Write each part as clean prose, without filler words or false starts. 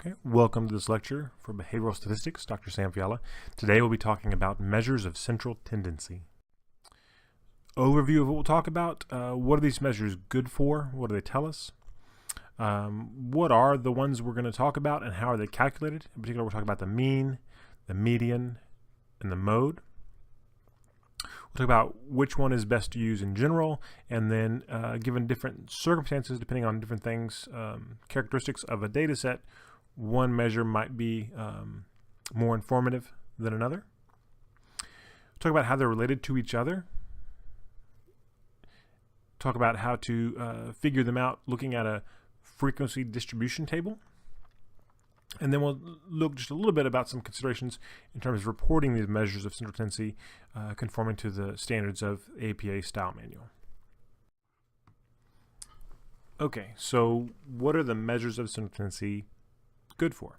Okay, welcome to this lecture for Behavioral Statistics, Dr. Sam Fiala. Today we'll be talking about measures of central tendency. Overview of what we'll talk about. What are these measures good for? What do they tell us? What are the ones we're going to talk about and how are they calculated? In particular, we'll talk about the mean, the median, and the mode. We'll talk about which one is best to use in general, and then given different circumstances, depending on different things, characteristics of a data set, one measure might be more informative than another. Talk about how they're related to each other. Talk about how to figure them out looking at a frequency distribution table. And then we'll look just a little bit about some considerations in terms of reporting these measures of central tendency conforming to the standards of APA style manual. Okay, so what are the measures of central tendency good for?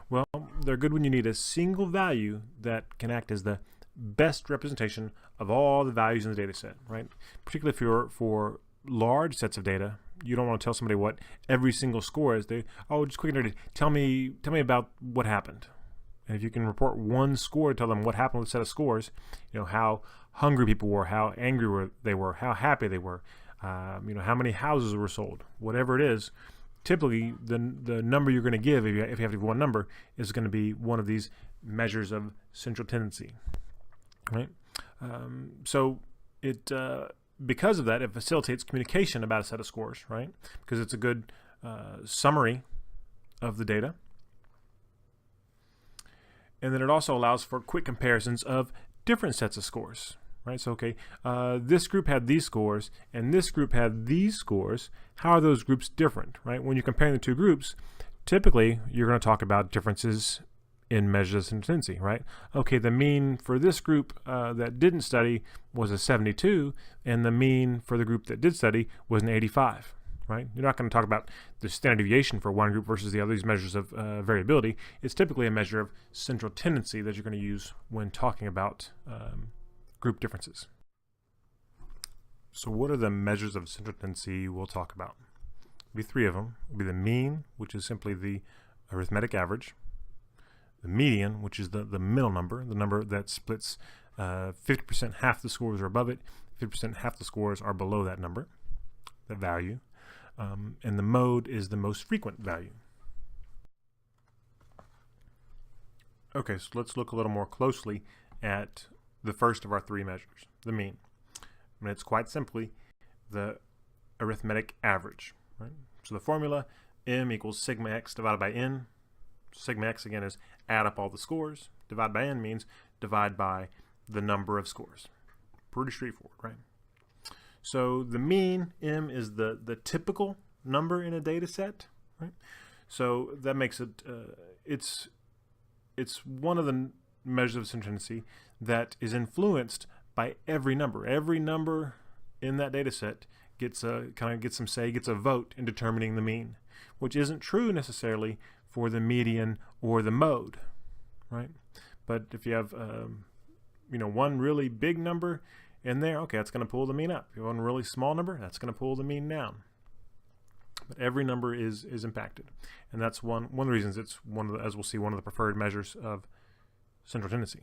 Well, they're good when you need a single value that can act as the best representation of all the values in the data set, right? Particularly if you're for large sets of data, you don't want to tell somebody what every single score is. Just quick and dirty, tell me about what happened. And if you can report one score, tell them what happened with a set of scores, how hungry people were, how angry they were, how happy they were, how many houses were sold, whatever it is. Typically, the number you're going to give, if you have to give one number, is going to be one of these measures of central tendency, right? So it because of that, it facilitates communication about a set of scores, right? Because it's a good summary of the data. And then it also allows for quick comparisons of different sets of scores, right? So, okay, this group had these scores, and this group had these scores. How are those groups different, right? When you're comparing the two groups, typically you're going to talk about differences in measures of central tendency, right? Okay, the mean for this group that didn't study was a 72, and the mean for the group that did study was an 85, right? You're not going to talk about the standard deviation for one group versus the other, these measures of variability. It's typically a measure of central tendency that you're going to use when talking about group differences. So what are the measures of central tendency we'll talk about? There'll be three of them. It'll be the mean, which is simply the arithmetic average. The median, which is the middle number, the number that splits 50% half the scores are above it, 50% half the scores are below that number, that value. And the mode is the most frequent value. Okay, so let's look a little more closely at the first of our three measures, the mean. And it's quite simply the arithmetic average, right? So the formula, m equals sigma x divided by n. Sigma x, again, is add up all the scores. Divide by n means divide by the number of scores. Pretty straightforward, right? So the mean, m, is the typical number in a data set, right? So that makes it, it's one of the measures of central tendency that is influenced by every number. Every number in that data set gets some say, gets a vote in determining the mean, which isn't true necessarily for the median or the mode, right? But if you have one really big number in there, okay, that's going to pull the mean up. If you have one really small number, that's going to pull the mean down. But every number is impacted, and that's one of the reasons it's as we'll see, one of the preferred measures of central tendency.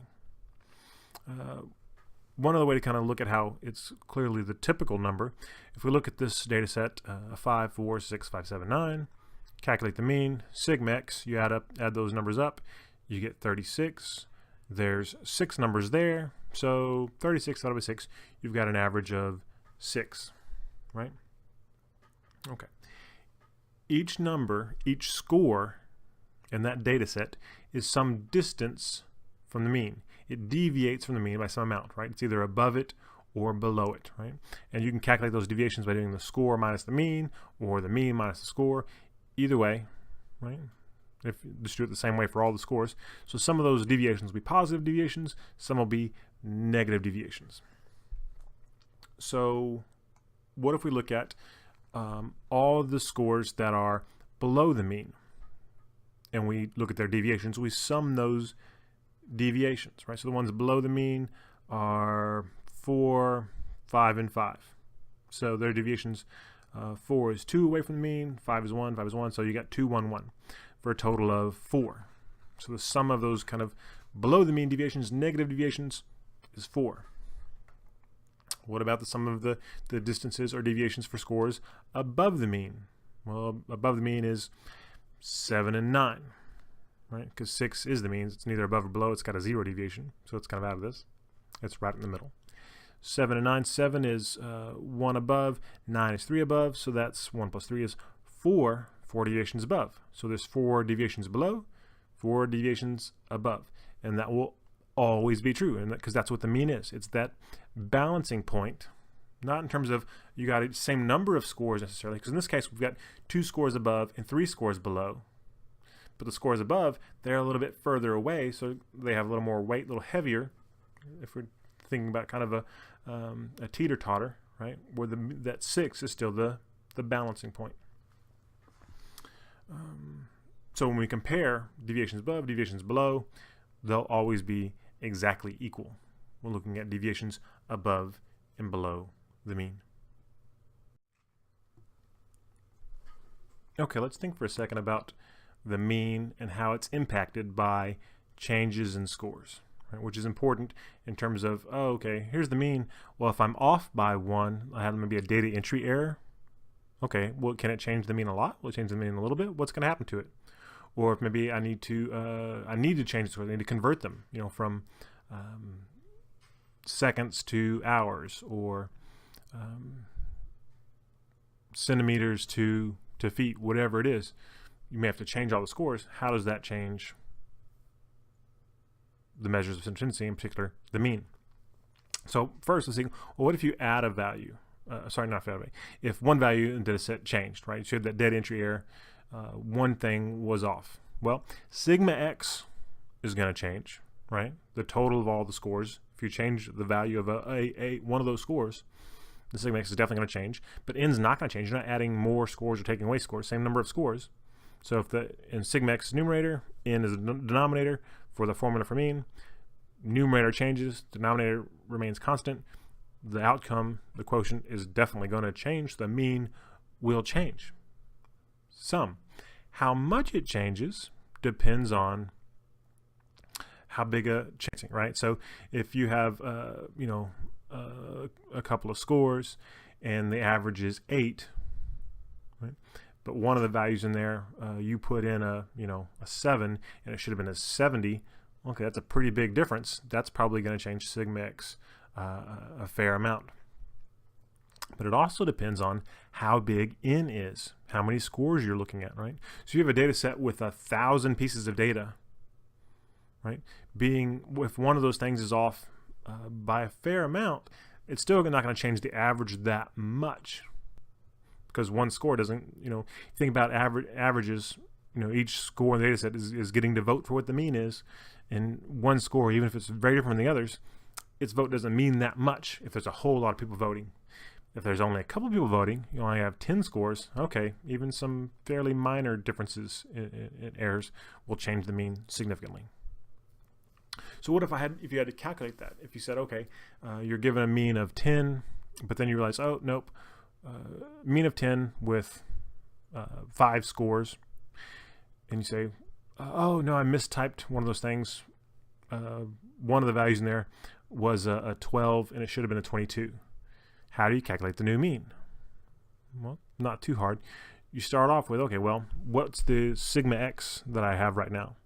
One other way to kind of look at how it's clearly the typical number, if we look at this data set, 5, 4, 6, 5, 7, 9, calculate the mean, sigma x, you add those numbers up, you get 36. There's 6 numbers there, so 36 divided by 6, you've got an average of 6, right? Okay. Each number, each score in that data set is some distance from the mean. It deviates from the mean by some amount, right? It's either above it or below it, right? And you can calculate those deviations by doing the score minus the mean or the mean minus the score. Either way, right? If you just do it the same way for all the scores. So some of those deviations will be positive deviations, some will be negative deviations. So what if we look at all of the scores that are below the mean, and we look at their deviations, we sum those deviations, right? So the ones below the mean are 4, 5, and 5. So their deviations, 4 is 2 away from the mean, 5 is 1, 5 is 1, so you got 2, 1, 1. for a total of 4. So the sum of those kind of below the mean deviations, negative deviations, is 4. What about the sum of the distances or deviations for scores above the mean? Well, above the mean is 7 and 9, right? Because 6 is the mean. It's neither above or below. It's got a 0 deviation, so it's kind of out of this. It's right in the middle. 7 and 9. 7 is 1 above. 9 is 3 above, so that's 1 plus 3 is 4. 4 deviations above. So there's 4 deviations below, 4 deviations above. And that will always be true, and because that's what the mean is. It's that balancing point, not in terms of you got the same number of scores necessarily, because in this case we've got 2 scores above and 3 scores below. But the scores above, they're a little bit further away, so they have a little more weight, a little heavier. If we're thinking about kind of a teeter-totter, right, where that 6 is still the balancing point. So when we compare deviations above, deviations below, they'll always be exactly equal. We're looking at deviations above and below the mean. Okay, let's think for a second about the mean and how it's impacted by changes in scores, right, which is important in terms of, oh, okay, here's the mean. Well, if I'm off by 1, I have maybe a data entry error. Okay, well, can it change the mean a lot? Will it change the mean a little bit? What's going to happen to it? Or if maybe I need to change the scores, I need to convert them, from seconds to hours, or centimeters to feet, whatever it is. You may have to change all the scores. How does that change the measures of central tendency, in particular the mean? So first, let's see, well, what if you add a value? If one value in the data set changed, right? You had that data entry error, one thing was off. Well, sigma x is going to change, right? The total of all the scores. If you change the value of one of those scores, the sigma x is definitely going to change, but n is not going to change. You're not adding more scores or taking away scores, same number of scores. So if in sigma x is numerator, n is the denominator for the formula for mean, numerator changes, denominator remains constant, the outcome, the quotient, is definitely going to change. The mean will change some. How much it changes depends on how big a changing, right? So if you have a couple of scores and the average is 8, right? But one of the values in there, you put in a 7 and it should have been a 70. Okay, that's a pretty big difference. That's probably going to change sigma x a fair amount. But it also depends on how big n is, how many scores you're looking at, right? So you have a data set with 1,000 pieces of data, right? If one of those things is off by a fair amount, it's still not going to change the average that much, because one score doesn't, think about averages, each score in the data set is getting to vote for what the mean is, and one score, even if it's very different from the others, its vote doesn't mean that much if there's a whole lot of people voting. If there's only a couple of people voting, you only have 10 scores, okay, even some fairly minor differences in errors will change the mean significantly. So what if you had to calculate that? If you said, okay, you're given a mean of 10, but then you realize, oh, nope, mean of 10 with 5 scores, and you say, oh, no, I mistyped one of those things. One of the values in there was a 12, and it should have been a 22. How do you calculate the new mean? Well, not too hard. You start off with, okay, well, what's the sigma x that I have right now?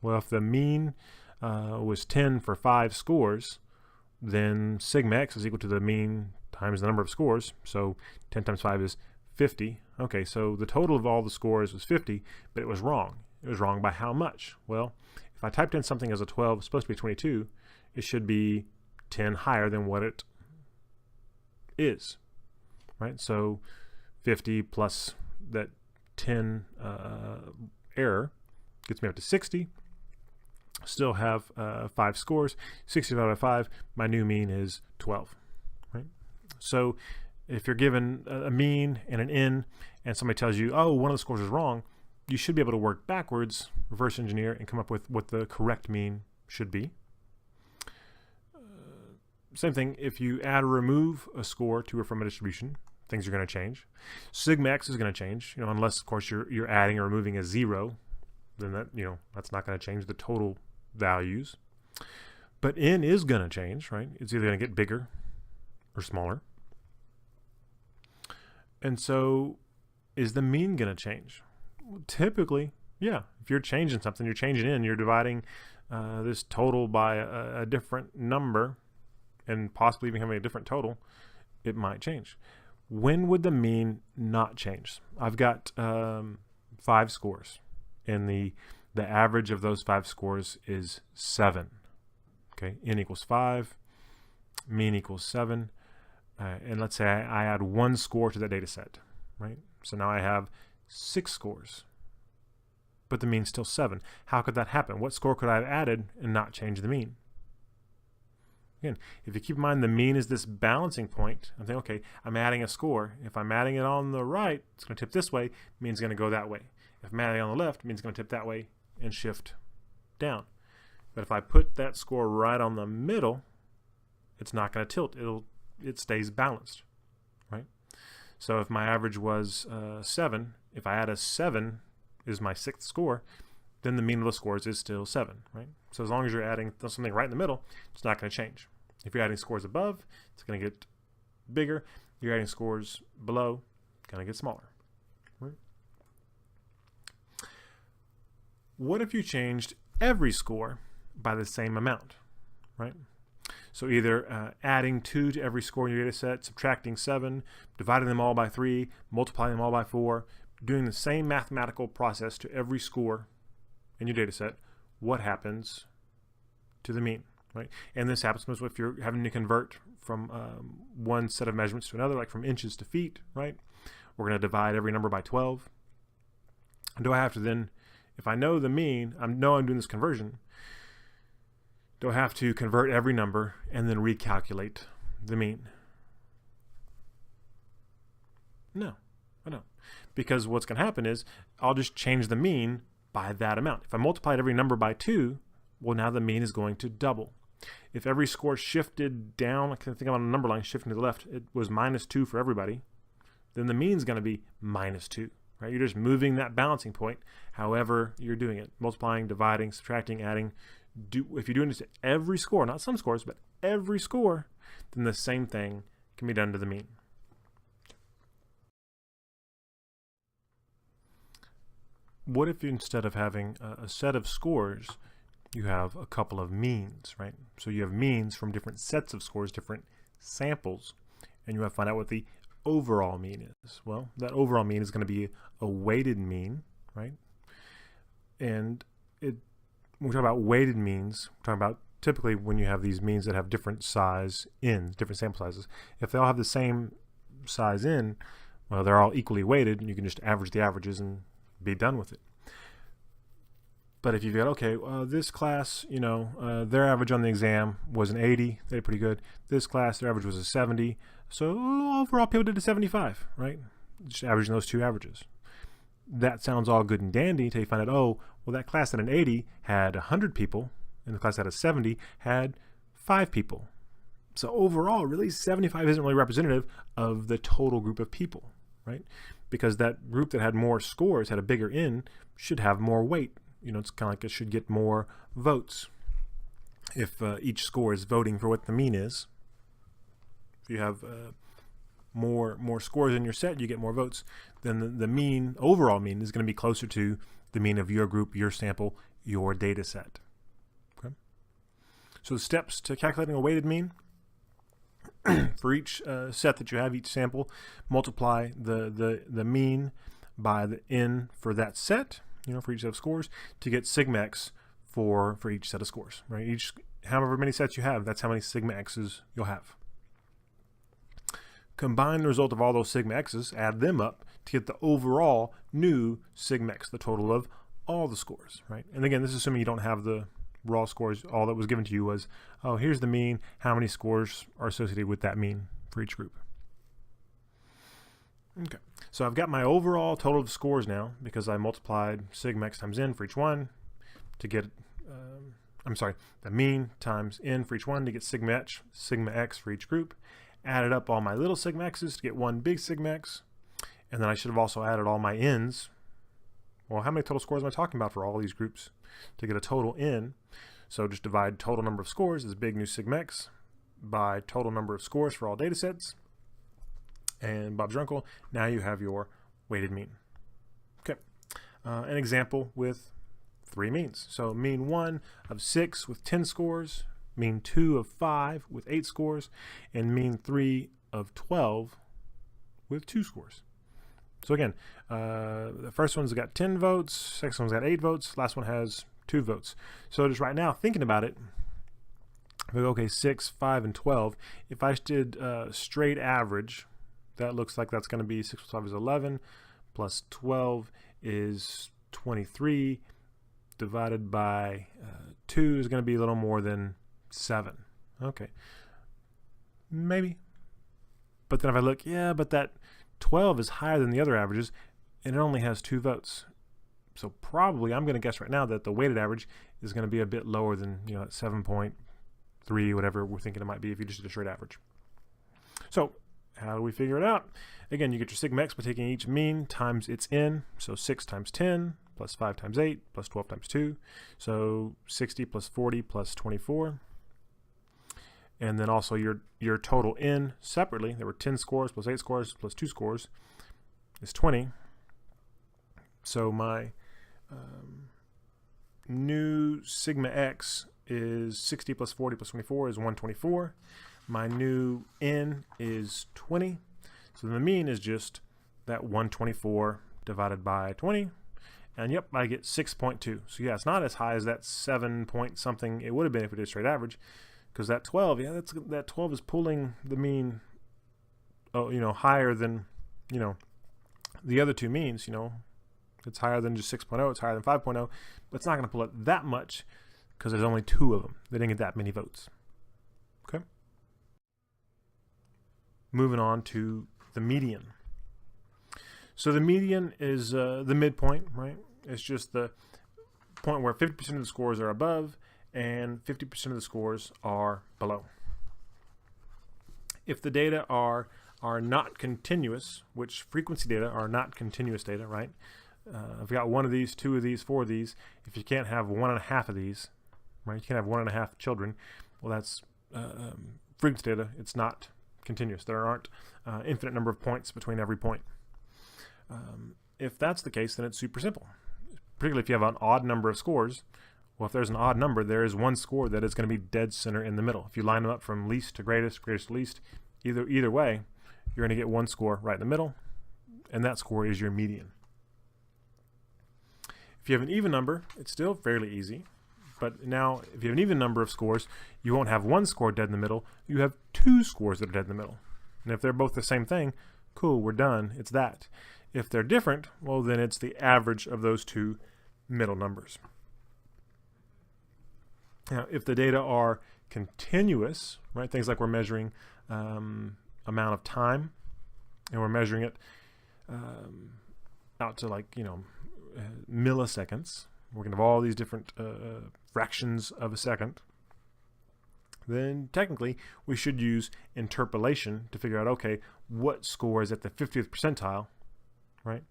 Well, if the mean was 10 for 5 scores, then sigma x is equal to the mean times the number of scores. So 10 times 5 is 50. Okay, so the total of all the scores was 50, but it was wrong. It was wrong by how much? Well, if I typed in something as a 12, it's supposed to be 22, it should be 10 higher than what it is, right? So 50 plus that 10 error gets me up to 60. Still have 5 scores. 60 divided by 5, my new mean is 12, right? So if you're given a mean and an n, and somebody tells you, oh, one of the scores is wrong, you should be able to work backwards, reverse engineer, and come up with what the correct mean should be. Same thing, if you add or remove a score to or from a distribution, things are going to change. Sigma x is going to change, unless, of course, you're adding or removing a 0. then that's not going to change the total values. But n is going to change, right? It's either going to get bigger or smaller. And so is the mean going to change? Well, typically, yeah. If you're changing something, you're changing n, you're dividing this total by a different number and possibly even having a different total, it might change. When would the mean not change? I've got 5 scores, and the average of those 5 scores is 7. Okay, n equals 5, mean equals 7, and let's say I add 1 score to that data set, right? So now I have 6 scores, but the mean's still 7. How could that happen? What score could I have added and not change the mean? Again, if you keep in mind the mean is this balancing point, I'm thinking, okay, I'm adding a score. If I'm adding it on the right, it's going to tip this way, mean's going to go that way. If I'm adding on the left, mean's going to tip that way and shift down. But if I put that score right on the middle, it's not going to tilt. It stays balanced, right? So if my average was 7, if I add a 7 is my 6th score, then the mean of the scores is still 7, right? So as long as you're adding something right in the middle, it's not going to change. If you're adding scores above, it's going to get bigger. If you're adding scores below, it's going to get smaller, right? What if you changed every score by the same amount, right? So either adding 2 to every score in your data set, subtracting 7, dividing them all by 3, multiplying them all by 4, doing the same mathematical process to every score in your data set, what happens to the mean, right? And this happens if you're having to convert from one set of measurements to another, like from inches to feet, right? We're going to divide every number by 12. Do I have to then, if I know the mean, I know I'm doing this conversion, do I have to convert every number and then recalculate the mean? No, I don't. Because what's going to happen is I'll just change the mean by that amount. If I multiplied every number by 2, well, now the mean is going to double. If every score shifted down, I can think about a number line shifting to the left, it was -2 for everybody, then the mean is going to be -2, right? You're just moving that balancing point however you're doing it. Multiplying, dividing, subtracting, adding. If you're doing this to every score, not some scores, but every score, then the same thing can be done to the mean. What if instead of having a set of scores, you have a couple of means, right? So you have means from different sets of scores, different samples, and you have to find out what the overall mean is. Well, that overall mean is going to be a weighted mean, right? And when we talk about weighted means, we're talking about typically when you have these means that have different size in, different sample sizes. If they all have the same size in, well, they're all equally weighted, and you can just average the averages and be done with it. But if you've got, okay, this class, their average on the exam was an 80, they did pretty good. This class, their average was a 70, so overall people did a 75, right? Just averaging those two averages. That sounds all good and dandy until you find out, oh, well, that class at an 80 had 100 people, and the class at a 70 had 5 people. So overall, really, 75 isn't really representative of the total group of people, right? Because that group that had more scores, had a bigger N, should have more weight. It's kind of like it should get more votes. If each score is voting for what the mean is, if you have more scores in your set, you get more votes. Then the mean, overall mean, is going to be closer to the mean of your group, your sample, your data set. Okay. So the steps to calculating a weighted mean: for each set that you have, each sample, multiply the mean by the n for that set, for each set of scores, to get sigma x for each set of scores, right? However many sets you have, that's how many sigma x's you'll have. Combine the result of all those sigma x's, add them up to get the overall new sigma x, the total of all the scores, right? And again, this is assuming you don't have the raw scores. All that was given to you was, oh, here's the mean, how many scores are associated with that mean for each group. Okay, so I've got my overall total of scores now because I multiplied sigma x times n for each one to get, the mean times n for each one to get sigma x for each group. Added up all my little sigma x's to get one big sigma x, and then I should have also added all my n's Well, how many total scores am I talking about for all these groups to get a total N? So just divide total number of scores as big new sigma x by total number of scores for all data sets. And Bob's your uncle. Now you have your weighted mean. Okay. An example with 3 means. So mean 1 of 6 with 10 scores, mean 2 of 5 with 8 scores, and mean 3 of 12 with 2 scores. So again, the first one's got 10 votes, second one's got 8 votes, last one has 2 votes. So just right now, thinking about it, we go, okay, 6, 5, and 12. If I did straight average, that looks like that's going to be 6 plus 5 is 11, plus 12 is 23, divided by 2 is going to be a little more than 7. Okay, maybe. But then if I look, yeah, but that 12 is higher than the other averages, and it only has 2 votes. So probably, I'm going to guess right now that the weighted average is going to be a bit lower than, 7.3, whatever we're thinking it might be if you just did a straight average. So how do we figure it out? Again, you get your sigma x by taking each mean times its n. So 6 times 10 plus 5 times 8 plus 12 times 2. So 60 plus 40 plus 24. And then also your total n separately, there were 10 scores plus 8 scores plus 2 scores, is 20. So my new sigma x is 60 plus 40 plus 24 is 124. My new n is 20. So the mean is just that 124 divided by 20. And yep, I get 6.2. So yeah, it's not as high as that 7 point something it would have been if we did straight average. Because that 12, yeah, that 12 is pulling the mean, higher than, the other 2 means, It's higher than just 6.0, it's higher than 5.0, but it's not going to pull it that much because there's only 2 of them. They didn't get that many votes. Okay. Moving on to the median. So the median is the midpoint, right? It's just the point where 50% of the scores are above and 50% of the scores are below. If the data are not continuous, which frequency data are not continuous data, right? I've got 1 of these, 2 of these, 4 of these. If you can't have 1.5 of these, right? You can't have 1.5 children. Well, that's frequency data. It's not continuous. There aren't infinite number of points between every point. If that's the case, then it's super simple. Particularly if you have an odd number of scores. Well, if there's an odd number, there is one score that is going to be dead center in the middle. If you line them up from least to greatest, greatest to least, either way, you're going to get one score right in the middle, and that score is your median. If you have an even number, it's still fairly easy. But now, if you have an even number of scores, you won't have one score dead in the middle. You have 2 scores that are dead in the middle. And if they're both the same thing, cool, we're done. It's that. If they're different, well, then it's the average of those 2 middle numbers. Now, if the data are continuous, right, things like we're measuring amount of time, and we're measuring it out to milliseconds, we're going to have all these different fractions of a second, then technically we should use interpolation to figure out, okay, what score is at the 50th percentile, right?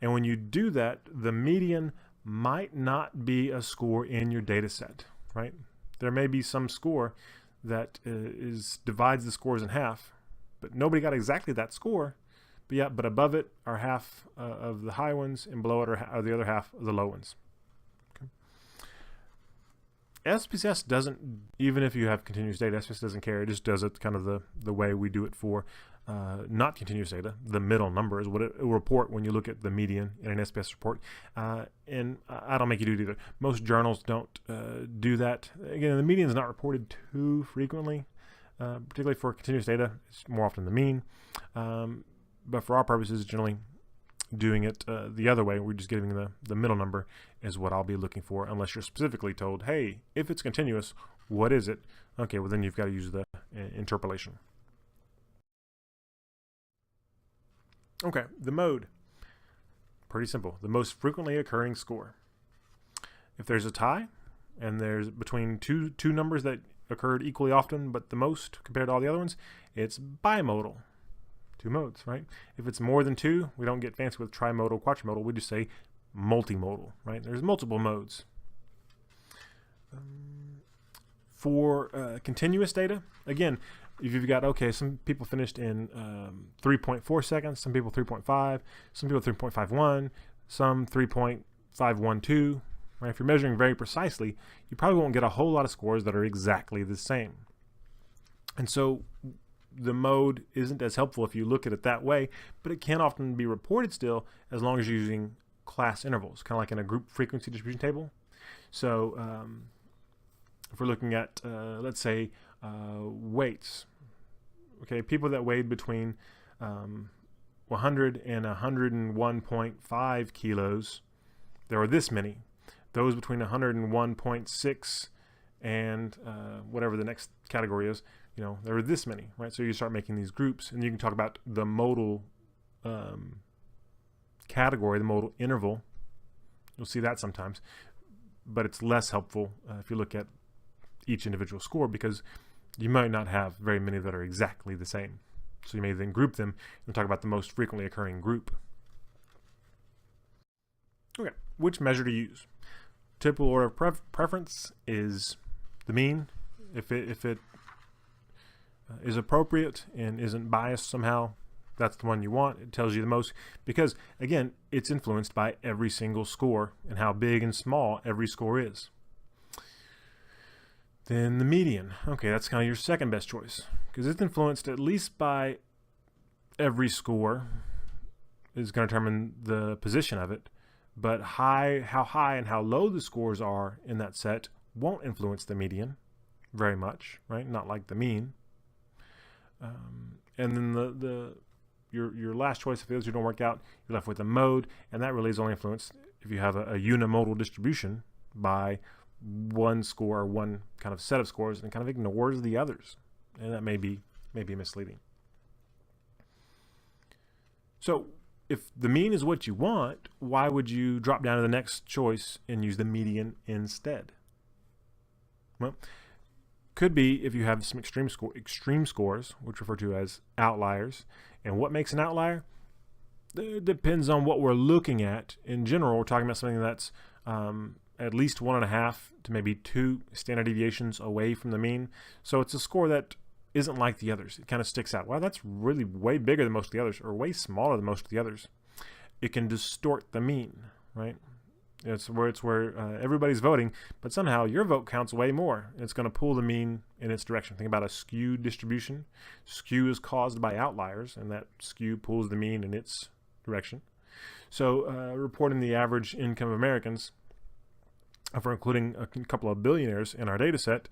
And when you do that, the median might not be a score in your data set. Right? There may be some score that divides the scores in half, but nobody got exactly that score. But above it are half of the high ones, and below it are the other half of the low ones. Okay. SPSS doesn't, even if you have continuous data, SPSS doesn't care. It just does it kind of the way we do it for not continuous data. The middle number is what it will report when you look at the median in an SPSS report. And I don't make you do it either. Most journals don't do that. Again, the median is not reported too frequently, particularly for continuous data. It's more often the mean. But for our purposes, generally doing it the other way, we're just giving the middle number is what I'll be looking for, unless you're specifically told, hey, if it's continuous, what is it? Okay, well then you've got to use the interpolation. Okay, the mode. Pretty simple. The most frequently occurring score. If there's a tie, and there's between two numbers that occurred equally often, but the most compared to all the other ones, it's bimodal. 2 modes, right? If it's more than 2, we don't get fancy with trimodal, quadrimodal. We just say multimodal, right? There's multiple modes. For continuous data, again, if you've got, okay, some people finished in 3.4 seconds, some people 3.5, some people 3.51, some 3.512, right? If you're measuring very precisely, you probably won't get a whole lot of scores that are exactly the same. And so the mode isn't as helpful if you look at it that way, but it can often be reported still as long as you're using class intervals, kind of like in a group frequency distribution table. So if we're looking at, let's say, weights, okay, people that weighed between 100 and 101.5 kilos, there were this many. Those between 101.6 and whatever the next category is, there were this many, right? So you start making these groups, and you can talk about the modal category, the modal interval. You'll see that sometimes, but it's less helpful if you look at each individual score, because you might not have very many that are exactly the same. So you may then group them and talk about the most frequently occurring group. Okay, which measure to use? Typical order of preference is the mean. If it is appropriate and isn't biased somehow, that's the one you want. It tells you the most, because again, it's influenced by every single score and how big and small every score is. Then the median. Okay, that's kind of your second best choice, because it's influenced at least by every score is going to determine the position of it, but how high and how low the scores are in that set won't influence the median very much, right? Not like the mean. And then your last choice, if those don't work out, you're left with a mode, and that really is only influenced if you have a unimodal distribution by one score or one kind of set of scores, and kind of ignores the others, and that may be misleading. So if the mean is what you want, why would you drop down to the next choice and use the median instead? Well, could be if you have some extreme scores, which refer to as outliers. And what makes an outlier? It depends on what we're looking at. In general, we're talking about something that's at least 1.5 to maybe 2 standard deviations away from the mean. So it's a score that isn't like the others. It kind of sticks out. Wow, that's really way bigger than most of the others, or way smaller than most of the others. It can distort the mean, right? It's where everybody's voting, but somehow your vote counts way more. It's going to pull the mean in its direction. Think about a skewed distribution. Skew is caused by outliers, and that skew pulls the mean in its direction. So reporting the average income of Americans, if we're including a couple of billionaires in our data set,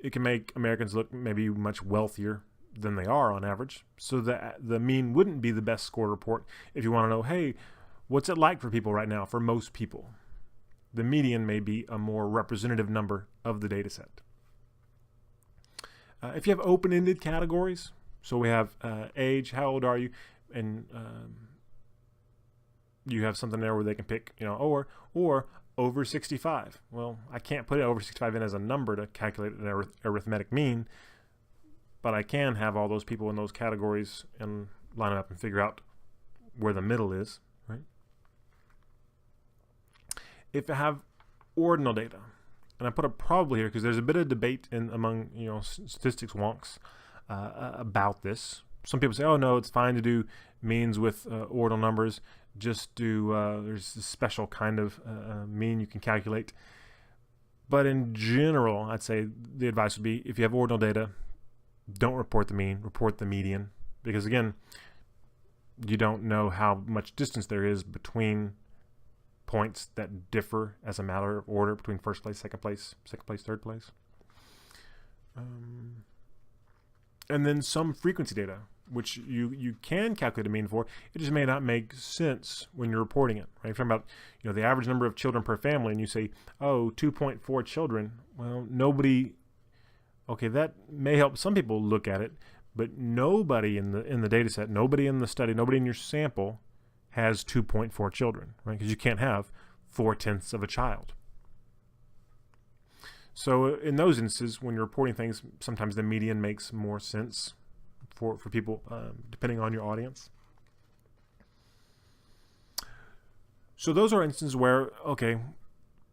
it can make Americans look maybe much wealthier than they are on average. So the mean wouldn't be the best score report if you want to know, hey, what's it like for people right now, for most people? The median may be a more representative number of the data set. If you have open-ended categories, so we have age, how old are you, and you have something there where they can pick, or over 65. Well, I can't put over 65 in as a number to calculate an arithmetic mean, but I can have all those people in those categories and line them up and figure out where the middle is, right? If I have ordinal data, and I put a probably here because there's a bit of debate among statistics wonks about this. Some people say, oh no, it's fine to do means with ordinal numbers. Just do there's a special kind of mean you can calculate. But in general, I'd say the advice would be, if you have ordinal data, don't report the mean, report the median, because again, you don't know how much distance there is between points that differ as a matter of order between first place, second place, third place. And then some frequency data, which you can calculate a mean for. It just may not make sense when you're reporting it, right? If you're talking about the average number of children per family, and you say, 2.4 children. Well, okay, that may help some people look at it, but nobody in the data set, nobody in the study, nobody in your sample has 2.4 children, right? Because you can't have 4/10 of a child. So in those instances, when you're reporting things, sometimes the median makes more sense for people, depending on your audience. So those are instances where, okay,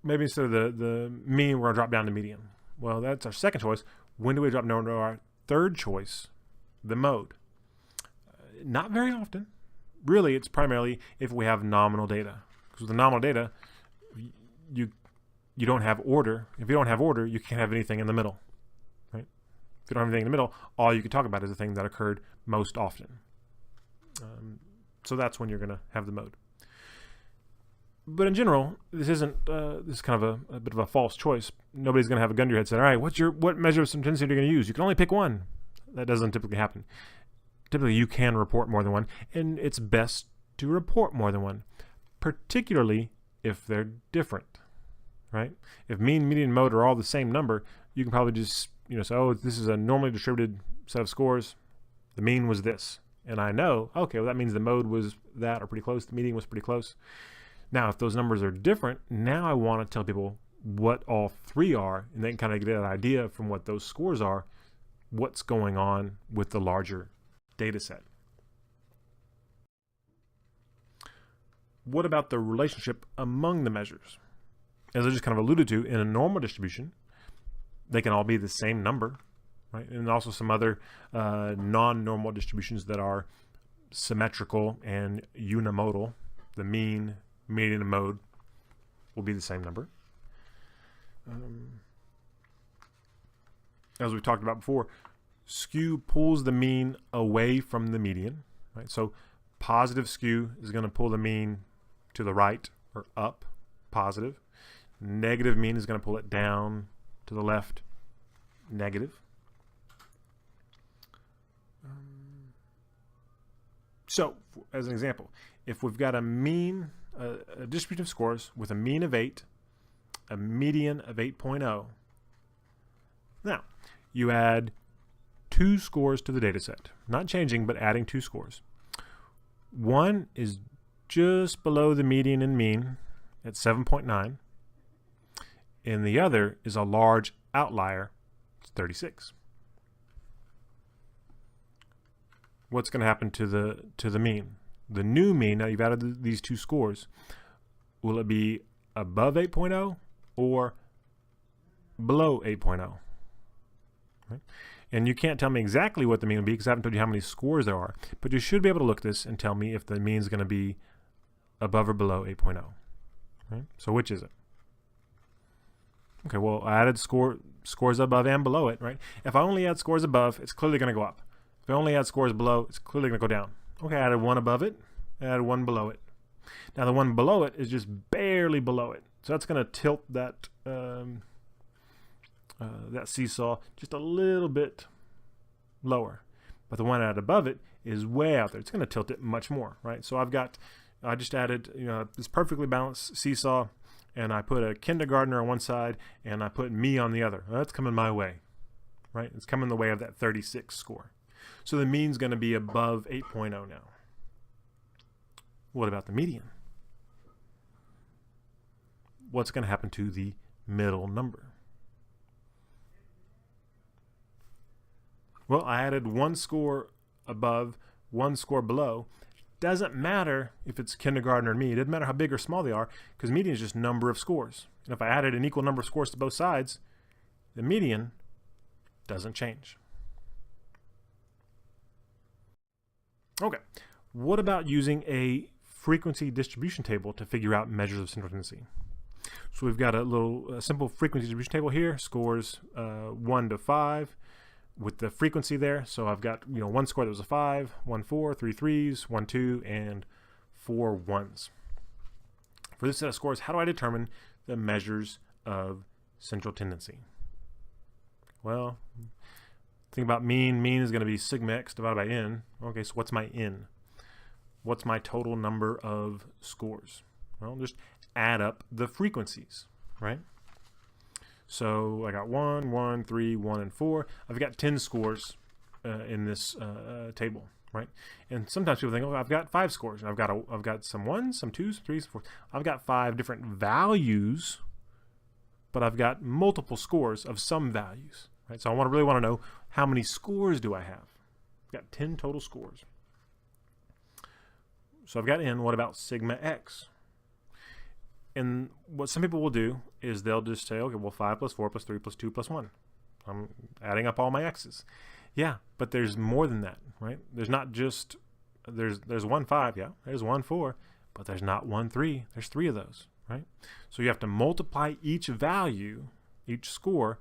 maybe instead of the mean, we're going to drop down to median. Well, that's our second choice. When do we drop down to our third choice, the mode? Not very often. Really, it's primarily if we have nominal data. Because with the nominal data, you don't have order. If you don't have order, you can't have anything in the middle. Right? If you don't have anything in the middle, all you can talk about is the thing that occurred most often. So that's when you're going to have the mode. But in general, this isn't. This is kind of a bit of a false choice. Nobody's going to have a gun to your head saying, "All right, what measure of symptomaticity are you going to use? You can only pick one." That doesn't typically happen. Typically, you can report more than one, and it's best to report more than one, particularly if they're different. Right? If mean, median, mode are all the same number, you can probably just say, "Oh, this is a normally distributed set of scores. The mean was this," and I know, okay, well that means the mode was that or pretty close. The median was pretty close. Now, if those numbers are different, now I want to tell people what all three are, and they can kind of get an idea from what those scores are, what's going on with the larger data set. What about the relationship among the measures? As I just kind of alluded to, in a normal distribution, they can all be the same number, right? And also some other non-normal distributions that are symmetrical and unimodal. The mean, median, and mode will be the same number. As we've talked about before, skew pulls the mean away from the median, right? So positive skew is going to pull the mean to the right or up, positive. Negative mean is going to pull it down to the left, negative. So, as an example, if we've got a mean, a distribution of scores with a mean of 8, a median of 8.0. Now, you add 2 scores to the data set. Not changing, but adding 2 scores. One is just below the median and mean at 7.9. And the other is a large outlier, it's 36. What's going to happen to the mean? The new mean, now you've added these 2 scores, will it be above 8.0 or below 8.0? Right? And you can't tell me exactly what the mean will be because I haven't told you how many scores there are, but you should be able to look at this and tell me if the mean is going to be above or below 8.0. Right? So which is it? Okay, well, I added scores above and below it, right? If I only add scores above, it's clearly going to go up. If I only add scores below, it's clearly going to go down. Okay, I added 1 above it, I added 1 below it. Now the one below it is just barely below it. So that's going to tilt that that seesaw just a little bit lower. But the one out above it is way out there. It's going to tilt it much more, right? So I just added this perfectly balanced seesaw, and I put a kindergartner on one side, and I put me on the other. Well, that's coming my way, right? It's coming the way of that 36 score. So the mean's going to be above 8.0 now. What about the median? What's going to happen to the middle number? Well, I added 1 score above, 1 score below. Doesn't matter if it's kindergarten or me. It doesn't matter how big or small they are, because median is just number of scores. And if I added an equal number of scores to both sides, the median doesn't change. Okay, what about using a frequency distribution table to figure out measures of central tendency? So we've got a simple frequency distribution table here, scores 1 to 5 with the frequency there. So I've got 1 score that was a 5, 1 4, 3 3s, 1 2, and 4 1s. For this set of scores, how do I determine the measures of central tendency? Well, think about mean. Mean is going to be sigma x divided by n. Okay, so what's my n? What's my total number of scores? Well, just add up the frequencies, right? So I got 1, 1, 3, 1, and 4. I've got 10 scores in this table, right? And sometimes people think, oh, I've got 5 scores. I've got some 1s, some 2s, 3s, 4s. I've got 5 different values, but I've got multiple scores of some values, right? So I really want to know how many scores do I have? I've got 10 total scores. So I've got n. What about sigma x? And what some people will do is they'll just say, okay, well, 5 plus 4 plus 3 plus 2 plus 1. I'm adding up all my x's. Yeah, but there's more than that, right? There's not just, there's 1 5, yeah, there's 1 4, but there's not 1 3. There's 3 of those, right? So you have to multiply each value, each score,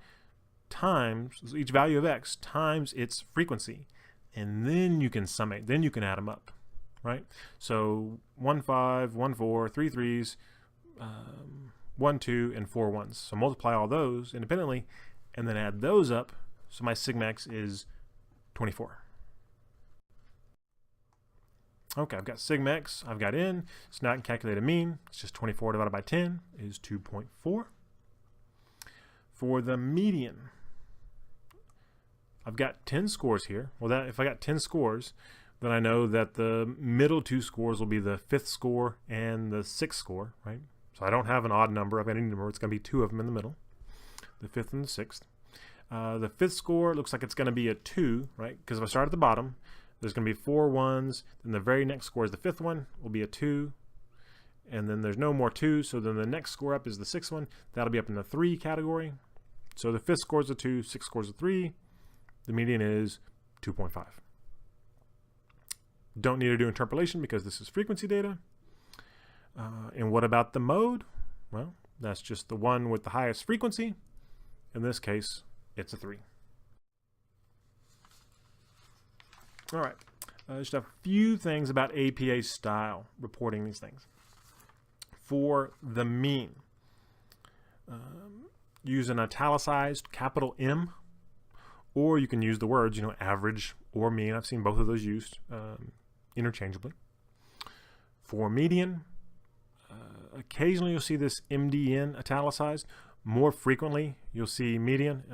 times, each value of x times its frequency. And then you can sum it, then you can add them up, right? So 1 5, 1 4, 3 3s, 1 2, and 4 1s. So multiply all those independently and then add those up. So my sigma x is 24. Okay, I've got sigma x, I've got n, so now I can calculate a mean. It's just 24 divided by 10 is 2.4. For the median, I've got 10 scores here. Well, if I got 10 scores, then I know that the middle 2 scores will be the 5th score and the 6th score, right? So I don't have an odd number. I've got any number. It's going to be 2 of them in the middle, the 5th and the 6th. The 5th score looks like it's going to be a 2, right? Because if I start at the bottom, there's going to be 4 1s. Then the very next score is the 5th one, will be a 2. And then there's no more 2, so then the next score up is the 6th one. That'll be up in the 3 category. So the 5th score is a 2, 6th score is a 3. The median is 2.5. Don't need to do interpolation because this is frequency data. And what about the mode? Well, that's just the one with the highest frequency. In this case, it's a 3. All right, just a few things about APA style reporting these things. For the mean, use an italicized capital M, or you can use the words, average or mean. I've seen both of those used interchangeably. For median, occasionally you'll see this MDN italicized. More frequently, you'll see median.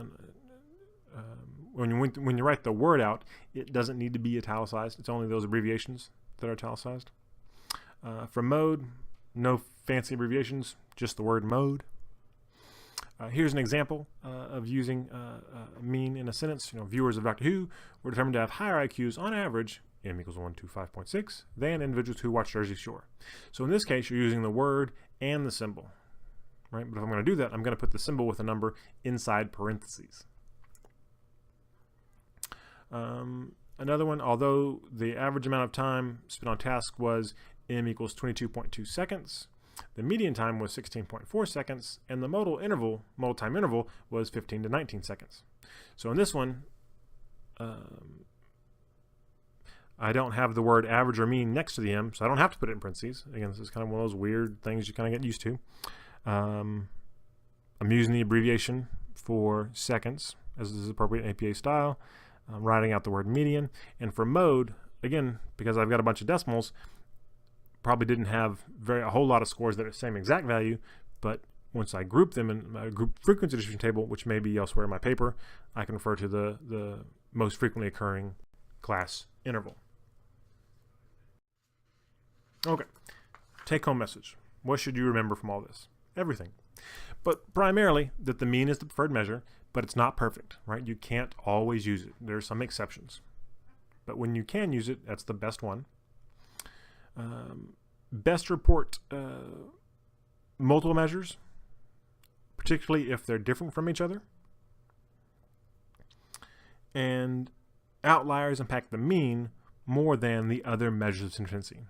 And when you write the word out, it doesn't need to be italicized. It's only those abbreviations that are italicized. For mode, no fancy abbreviations, just the word mode. Here's an example of using a mean in a sentence. Viewers of Doctor Who were determined to have higher IQs on average, M equals 125.6, than individuals who watch Jersey Shore. So in this case, you're using the word and the symbol, right? But if I'm going to do that, I'm going to put the symbol with a number inside parentheses. Another one, although the average amount of time spent on task was M equals 22.2 seconds, the median time was 16.4 seconds, and the modal time interval was 15 to 19 seconds. So in this one, I don't have the word average or mean next to the M, so I don't have to put it in parentheses. Again, this is kind of one of those weird things you kind of get used to. I'm using the abbreviation for seconds, as is appropriate in APA style. I'm writing out the word median. And for mode, again, because I've got a bunch of decimals, probably didn't have a whole lot of scores that are the same exact value, but once I group them in a group frequency distribution table, which may be elsewhere in my paper, I can refer to the most frequently occurring class interval. Okay, take-home message. What should you remember from all this? Everything. But primarily that the mean is the preferred measure, but it's not perfect, right? You can't always use it. There are some exceptions. But when you can use it, that's the best one. Best report multiple measures, particularly if they're different from each other. And outliers impact the mean more than the other measures of central tendency.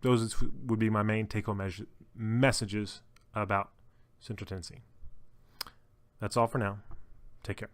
Those would be my main take-home messages about central tendency. That's all for now. Take care.